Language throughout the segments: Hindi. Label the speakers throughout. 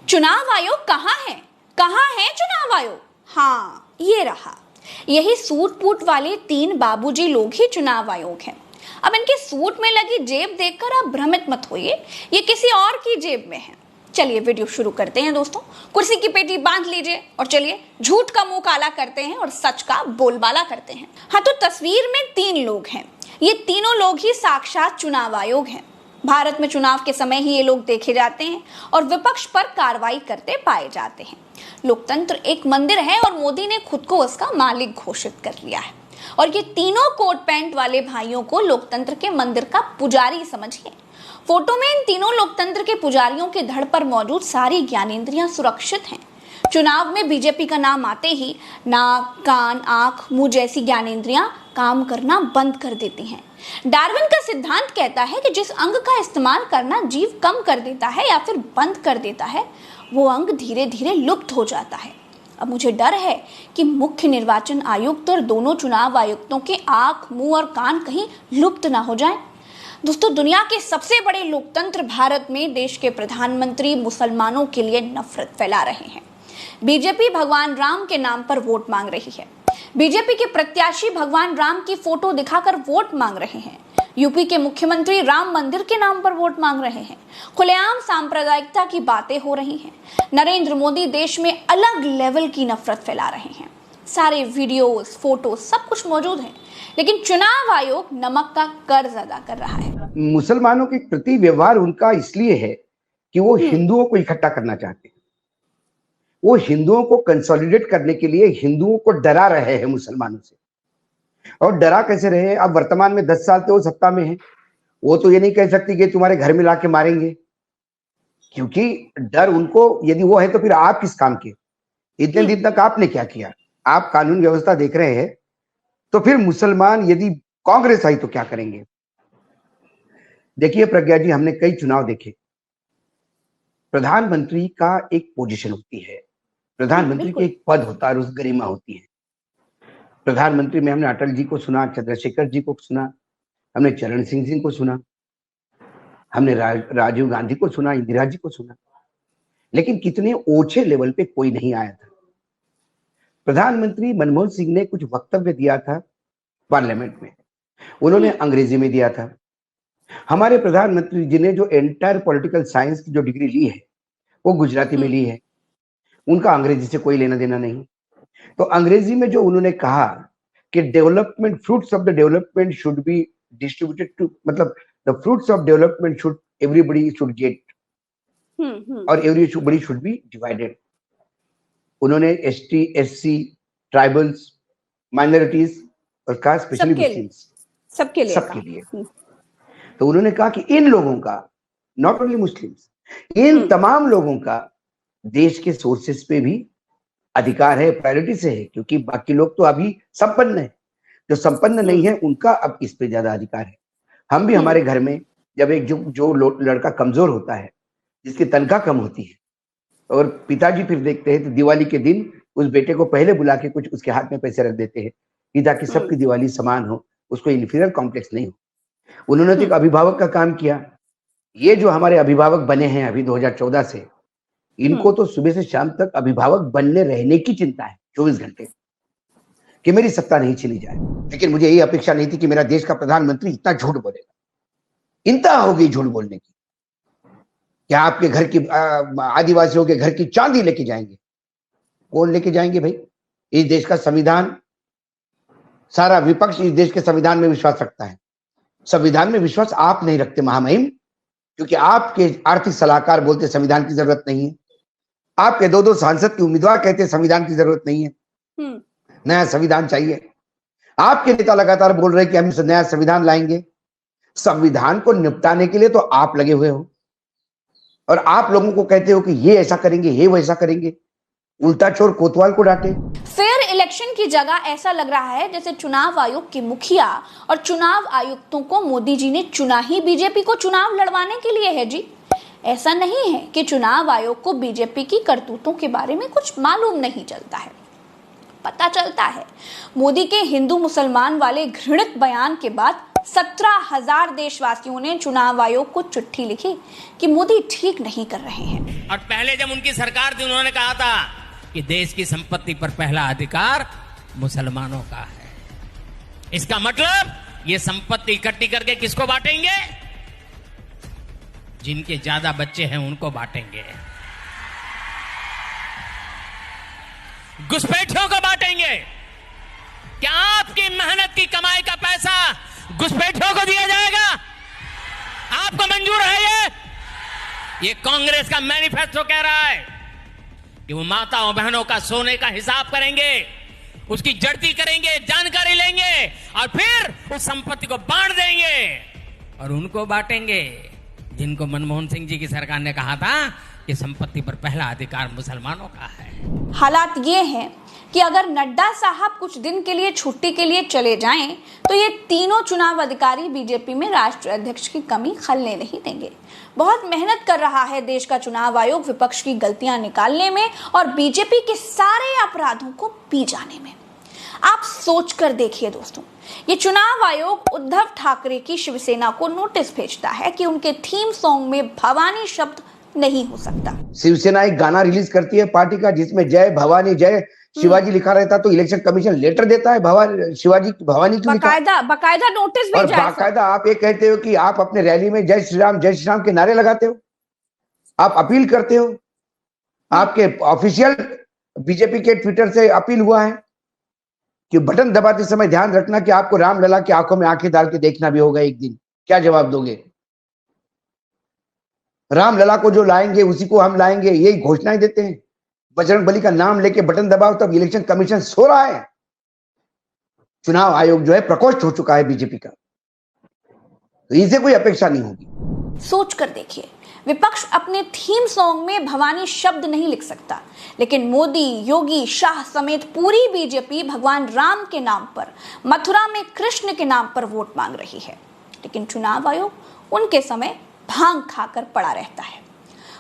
Speaker 1: चुनाव आयोग कहाँ है? कहाँ है चुनाव आयोग? हाँ, ये रहा। यही सूट बूट वाले 3 बाबूजी लोग ही चुनाव आयोग हैं। अब इनके सूट में लगी जेब देखकर आप भ्रमित मत होइए, ये किसी और की जेब में है। चलिए वीडियो शुरू करते हैं दोस्तों। कुर्सी की पेटी बांध लीजिए और चलिए झूठ का मुंह काला करते हैं और सच का बोलबाला करते हैं। हाँ, तो तस्वीर में 3 लोग हैं। ये तीनों लोग ही साक्षात चुनाव आयोग हैं। भारत में चुनाव के समय ही ये लोग देखे जाते हैं और विपक्ष पर कार्रवाई करते पाए जाते हैं। लोकतंत्र एक मंदिर है और मोदी ने खुद को उसका मालिक घोषित कर लिया है। और ये तीनों कोट पैंट वाले भाइयों को लोकतंत्र के मंदिर का पुजारी समझिए। फोटो में इन तीनों लोकतंत्र के पुजारियों के धड़ पर मौजूद सारी ज्ञानेंद्रियां सुरक्षित हैं। चुनाव में बीजेपी का नाम आते ही नाक, कान, आंख, मुंह जैसी ज्ञानेंद्रियां काम करना बंद कर देती हैं। डार्विन का सिद्धांत कहता है कि जिस अंग का इस्तेमाल करना जीव कम कर देता है या फिर बंद कर देता है, वो अंग धीरे धीरे लुप्त हो जाता है। अब मुझे डर है कि मुख्य निर्वाचन आयुक्त और दोनों चुनाव आयुक्तों के आंख, मुंह और कान कहीं लुप्त ना हो जाएं। दोस्तों, दुनिया के सबसे बड़े लोकतंत्र भारत में देश के प्रधानमंत्री मुसलमानों के लिए नफरत फैला रहे हैं। बीजेपी भगवान राम के नाम पर वोट मांग रही है। बीजेपी के प्रत्याशी भगवान राम की फोटो दिखाकर वोट मांग रहे हैं। यूपी के मुख्यमंत्री राम मंदिर के नाम पर वोट मांग रहे हैं। खुलेआम सांप्रदायिकता की बातें हो रही हैं। नरेंद्र मोदी देश में अलग लेवल की नफरत फैला रहे हैं। सारे वीडियोस, फोटो सब कुछ मौजूद है, लेकिन चुनाव आयोग नमक का कर्ज अदा कर रहा है।
Speaker 2: मुसलमानों के प्रति व्यवहार उनका इसलिए है कि वो हिंदुओं को इकट्ठा करना चाहते हैं। वो हिंदुओं को कंसोलिडेट करने के लिए हिंदुओं को डरा रहे हैं मुसलमानों से। और डरा कैसे रहे? अब वर्तमान में 10 साल तो वो सत्ता में है। वो तो ये नहीं कह सकती कि तुम्हारे घर में लाके मारेंगे, क्योंकि डर उनको, यदि वो है तो फिर आप किस काम के? इतने दिन तक आपने क्या किया? आप कानून व्यवस्था देख रहे हैं, तो फिर मुसलमान यदि कांग्रेस आई तो क्या करेंगे? देखिए प्रज्ञा जी, हमने कई चुनाव देखे। प्रधानमंत्री का एक पोजीशन होती है, प्रधानमंत्री के एक पद होता है और उस गरिमा होती है। प्रधानमंत्री में हमने अटल जी को सुना, चंद्रशेखर जी को सुना, हमने चरण सिंह जी को सुना, हमने राजीव गांधी को सुना, इंदिरा जी को सुना, लेकिन कितने ओछे लेवल पे कोई नहीं आया था। प्रधानमंत्री मनमोहन सिंह ने कुछ वक्तव्य दिया था पार्लियामेंट में, उन्होंने अंग्रेजी में दिया था। हमारे प्रधानमंत्री जी ने जो एंटायर पॉलिटिकल साइंस की जो डिग्री ली है वो गुजराती में ली है, उनका अंग्रेजी से कोई लेना देना नहीं। तो अंग्रेजी में जो उन्होंने कहा कि development, fruits of the development should be distributed to, मतलब the fruits of development should everybody should get, और एवरीबडी शुड बी डिवाइडेड। उन्होंने एसटी, एससी, ट्राइबल्स, माइनॉरिटीज और कहा स्पेशली मुस्लिम्स, सबके लिए। तो उन्होंने कहा कि इन लोगों का, नॉट ओनली मुस्लिम्स, इन तमाम लोगों का देश के सोर्सेस पे भी अधिकार है, प्रायोरिटी से है, क्योंकि बाकी लोग तो अभी संपन्न है, जो संपन्न नहीं है उनका अब इस पे ज्यादा अधिकार है। हम भी हमारे घर में जब एक जो लड़का कमजोर होता है, जिसकी तनख्वाह कम होती है, और पिताजी फिर देखते हैं तो दिवाली के दिन उस बेटे को पहले बुला के कुछ उसके हाथ में पैसे रख देते हैं कि ताकि सबकी दिवाली समान हो, उसको इंफीरियर कॉम्प्लेक्स नहीं हो। उन्होंने तो एक अभिभावक का काम किया। ये जो हमारे अभिभावक बने हैं अभी 2014 से, इनको तो सुबह से शाम तक अभिभावक बनने रहने की चिंता है 24 घंटे, कि मेरी सत्ता नहीं छिनी जाए। लेकिन मुझे यही अपेक्षा नहीं थी कि मेरा देश का प्रधानमंत्री इतना झूठ बोलेगा। इंतहा हो गई झूठ बोलने की। क्या आपके घर की, आदिवासियों के घर की चांदी लेके जाएंगे? कौन लेके जाएंगे भाई? इस देश का संविधान, सारा विपक्ष इस देश के संविधान में विश्वास रखता है। संविधान में विश्वास आप नहीं रखते महामहिम, क्योंकि आपके आर्थिक सलाहकार बोलते संविधान की जरूरत नहीं है। आपके 2 सांसद के उम्मीदवार कहते संविधान की जरूरत नहीं है, नया संविधान चाहिए। आपके नेता लगातार बोल रहे कि हम नया संविधान लाएंगे। संविधान को निपटाने के लिए तो आप लगे हुए हो, और आप लोगों को कहते हो कि ये ऐसा करेंगे, ये वैसा करेंगे। उल्टा चोर कोतवाल को डांटे।
Speaker 1: फेयर इलेक्शन की जगह ऐसा लग रहा है जैसे चुनाव आयोग के मुखिया और चुनाव आयुक्तों को मोदी जी ने चुना ही बीजेपी को चुनाव लड़वाने के लिए है जी। ऐसा नहीं है कि चुनाव आयोग को बीजेपी की करतूतों के बारे में कुछ मालूम नहीं चलता है, पता चलता है। मोदी के हिंदू मुसलमान वाले घृणित बयान के बाद 17,000 देशवासियों ने चुनाव आयोग को चिट्ठी लिखी कि मोदी ठीक नहीं कर रहे हैं।
Speaker 3: और पहले जब उनकी सरकार थी उन्होंने कहा था कि देश की संपत्ति पर पहला अधिकार मुसलमानों का है। इसका मतलब ये संपत्ति इकट्ठी करके किसको बांटेंगे? जिनके ज्यादा बच्चे हैं उनको बांटेंगे, घुसपैठियों को बांटेंगे। क्या आपकी मेहनत की कमाई का पैसा घुसपैठियों को दिया जाएगा? आपको मंजूर है ये कांग्रेस का मैनिफेस्टो कह रहा है कि वो माताओं बहनों का सोने का हिसाब करेंगे, उसकी जड़ती करेंगे, जानकारी लेंगे और फिर उस संपत्ति को बांट देंगे और उनको बांटेंगे जिनको मनमोहन सिंह जी की सरकार ने कहा था कि संपत्ति पर पहला अधिकार मुसलमानों का है।
Speaker 1: हालात ये हैं कि अगर नड्डा साहब कुछ दिन के लिए छुट्टी के लिए चले जाएं, तो ये तीनों चुनाव अधिकारी बीजेपी में राष्ट्रीय अध्यक्ष की कमी खलने नहीं देंगे। बहुत मेहनत कर रहा है देश का चुनाव आयोग विपक्ष की गलतियां निकालने में और बीजेपी के सारे अपराधों को पी जाने में। आप सोच कर देखिए दोस्तों, ये चुनाव आयोग उद्धव ठाकरे की शिवसेना को नोटिस भेजता है कि उनके थीम सॉन्ग में भवानी शब्द नहीं हो सकता।
Speaker 2: शिवसेना एक गाना रिलीज करती है पार्टी का जिसमें जय भवानी जय शिवाजी लिखा रहता, तो इलेक्शन कमीशन लेटर देता है शिवाजी भवानी क्यों लिखा?
Speaker 1: बकायदा नोटिस
Speaker 2: और बाकायदा आप ये कहते हो कि आप अपने रैली में जय श्री राम के नारे लगाते हो, आप अपील करते हो। आपके ऑफिशियल बीजेपी के ट्विटर से अपील हुआ है कि बटन दबाते समय ध्यान रखना कि आपको रामलला की आंखों में आंखें डाल के देखना भी होगा एक दिन। क्या जवाब दोगे? रामलला को जो लाएंगे उसी को हम लाएंगे, यही घोषणाएं देते हैं। बजरंग बली का नाम लेके बटन दबाओ, तब इलेक्शन कमीशन सो रहा है। चुनाव आयोग जो है प्रकोष्ठ हो चुका है बीजेपी का, तो इनसे कोई अपेक्षा नहीं होगी।
Speaker 1: सोच कर देखिए, विपक्ष अपने थीम सॉन्ग में भवानी शब्द नहीं लिख सकता, लेकिन मोदी, योगी, शाह समेत पूरी बीजेपी भगवान राम के नाम पर, मथुरा में कृष्ण के नाम पर वोट मांग रही है। लेकिन चुनाव आयोग उनके समय भांग खाकर पड़ा रहता है,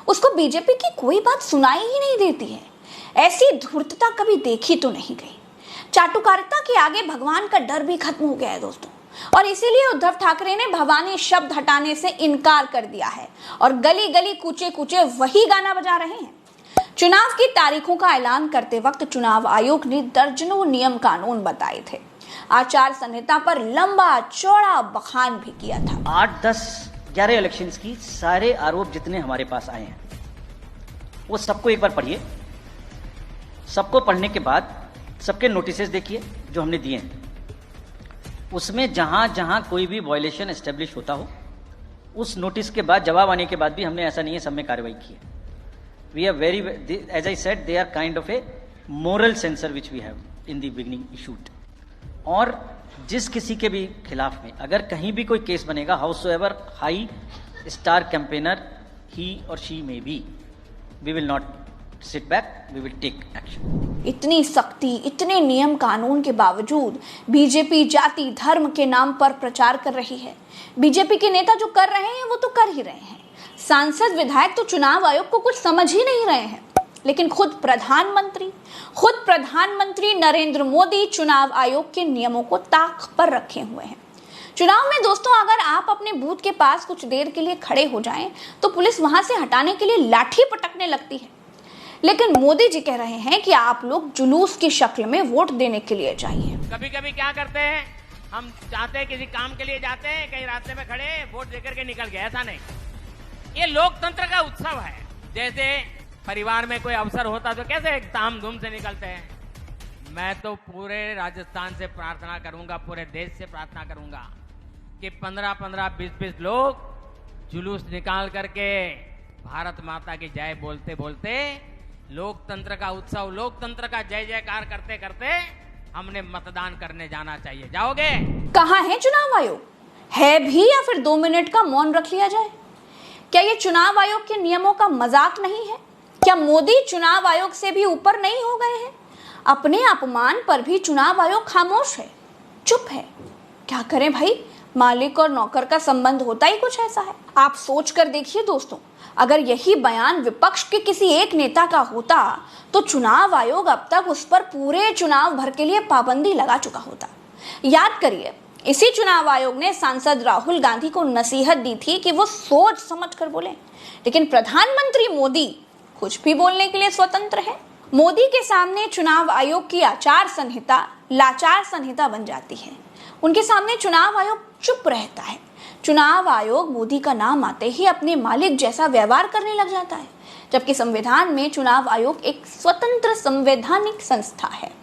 Speaker 1: उसको बीजेपी की कोई बात सुनाई ही नहीं देती है। ऐसी धूर्तता कभी देखी तो नहीं गई। चाटुकारिता के आगे भगवान का डर भी खत्म हो गया है दोस्तों, और इसीलिए उद्धव ठाकरे ने भवानी शब्द हटाने से इनकार कर दिया है और गली गली कूचे कूचे वही गाना बजा रहे हैं। चुनाव की तारीखों का ऐलान करते वक्त चुनाव आयोग ने दर्जनों नियम कानून बताए थे, आचार संहिता पर लंबा चौड़ा बखान भी किया था।
Speaker 4: 8, 10, 11 इलेक्शंस की सारे आरोप जितने हमारे पास आए हैं वो सबको एक बार पढ़िए। सबको पढ़ने के बाद सबके नोटिसेस देखिए जो हमने दिए हैं, उसमें जहां जहां कोई भी वायलेशन एस्टेब्लिश होता हो उस नोटिस के बाद जवाब आने के बाद भी हमने ऐसा नहीं है सब में कार्रवाई की है। We are very, as I said, they are kind of a moral censor which we have in the beginning issued. और जिस किसी के भी खिलाफ में अगर कहीं भी कोई केस बनेगा, however high star campaigner he और she may be, we will not sit back, we will take action.
Speaker 1: इतनी सख्ती, इतने नियम कानून के बावजूद बीजेपी जाति धर्म के नाम पर प्रचार कर रही है। बीजेपी के नेता जो कर रहे हैं वो तो कर ही रहे हैं, सांसद विधायक तो चुनाव आयोग को कुछ समझ ही नहीं रहे हैं, लेकिन खुद प्रधानमंत्री नरेंद्र मोदी चुनाव आयोग के नियमों को ताक पर रखे हुए हैं। चुनाव में दोस्तों अगर आप अपने बूथ के पास कुछ देर के लिए खड़े हो जाएं, तो पुलिस वहां से हटाने के लिए लाठी पटकने लगती है। लेकिन मोदी जी कह रहे हैं कि आप लोग जुलूस की शक्ल में वोट देने के लिए जाइए।
Speaker 3: कभी कभी क्या करते हैं, हम चाहते हैं किसी काम के लिए जाते हैं, कहीं रास्ते में खड़े वोट देकर के निकल गए, ऐसा नहीं। ये लोकतंत्र का उत्सव है। जैसे परिवार में कोई अवसर होता तो कैसे धाम-धूम से निकलते हैं। मैं तो पूरे राजस्थान से प्रार्थना करूंगा, पूरे देश से प्रार्थना करूंगा कि 15-15, 20-20 लोग जुलूस निकाल करके भारत माता की जय बोलते बोलते लोकतंत्र का उत्सव, लोकतंत्र का जय जयकार करते करते हमने मतदान करने जाना चाहिए। जाओगे?
Speaker 1: कहाँ है चुनाव आयोग? है भी या फिर 2 मिनट का मौन रख लिया जाए? क्या ये चुनाव आयोग के नियमों का मजाक नहीं है? क्या मोदी चुनाव आयोग से भी ऊपर नहीं हो गए हैं? अपने अपमान पर भी चुनाव आयोग खामोश है, चुप है। क्या करें भाई, मालिक और नौकर का संबंध होता ही कुछ ऐसा है। आप सोच कर देखिए दोस्तों, अगर यही बयान विपक्ष के किसी एक नेता का होता तो चुनाव आयोग अब तक उस पर पूरे चुनाव भर के लिए पाबंदी लगा चुका होता। याद करिए, इसी चुनाव आयोग ने सांसद राहुल गांधी को नसीहत दी थी कि वो सोच समझ कर बोले, लेकिन प्रधानमंत्री मोदी कुछ भी बोलने के लिए स्वतंत्र है। मोदी के सामने चुनाव आयोग की आचार संहिता लाचार संहिता बन जाती है। उनके सामने चुनाव आयोग चुप रहता है। चुनाव आयोग मोदी का नाम आते ही अपने मालिक जैसा व्यवहार करने लग जाता है, जबकि संविधान में चुनाव आयोग एक स्वतंत्र संवैधानिक संस्था है।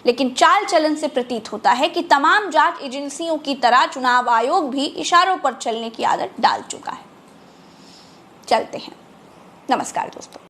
Speaker 1: लेकिन चाल चलन से प्रतीत होता है कि तमाम जांच एजेंसियों की तरह चुनाव आयोग भी इशारों पर चलने की आदत डाल चुका है। चलते हैं। नमस्कार दोस्तों।